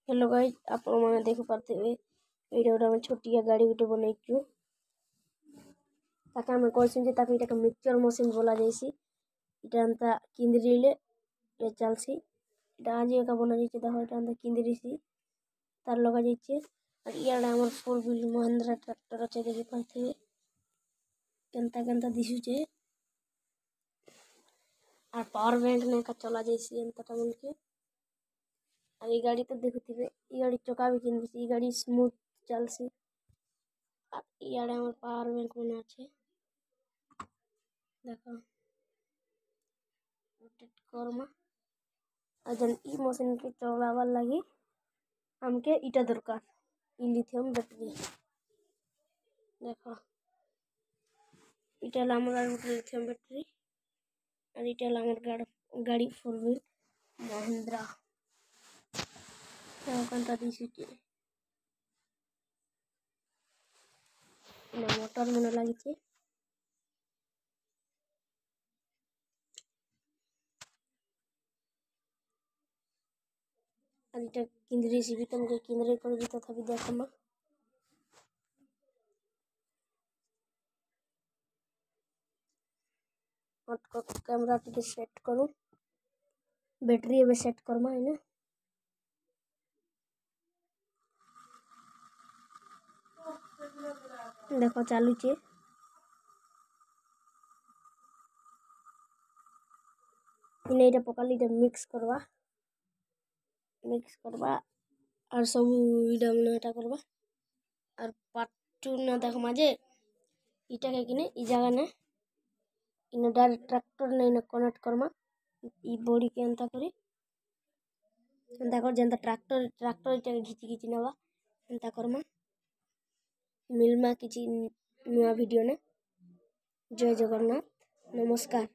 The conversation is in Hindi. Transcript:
हेलो गाइस, आप मैंने देख पाते हुए एटा गोटे आम छोटिया गाड़ी गोटे बनइचु ताके आम कहछुं ताके इटा मिक्सचर मशीन बोला जायसी। इटा अंता किंद्रिले ये चलसी। इटा आज एका बना जायछि देखो इटा अंता किंद्रिसी तार लगा जायछि। और इयाडे हमर 4 व्हील महिंद्रा ट्रैक्टर अछि देखि पारथिबे केनता केनता दिसुचे। और पावर बैंक ने का चला जायछि अंता टमनके। और ये गाड़ी तो देखुथिबे ये गाड़ी चका भी किंदिसी ये गाड़ी स्मूथ चलसी। और इयाडे हमर पावर बैंक मने अछि देखो रोटेट करमा। अजन ई मशीन के चलावा लगी हमके इटा दरकार ई लिथियम बैटरी देखो इटा हमरा लिथियम बैटरी। और इटा हमर गाड़ी 4 व्हील महिंद्रा कंता दिसुचे इना मोटर मने लागिचे। और इटा किंद्री सी भी तुमके किंद्रे कर भी तथा भी देखमा। हट कैमरा टिके सेट करूं बैटरी एबे सेट करमा है ना। देखो चालू छे इने इटा पकाली इटा मिक्स करवा और सब इटा मने हटा करवा। और पार्ट 2 ना देखमा जे इटा के किने ई जगह ने इने डायरेक्ट ट्रैक्टर ने इने कनेक्ट करमा ई बॉडी के अंता करी अंता कर जेंता ट्रैक्टर इटा के घिची घिची नवा अंता करमा। मिलमा किछि नुआ वीडियो ने। जय जगन्नाथ नमस्कार।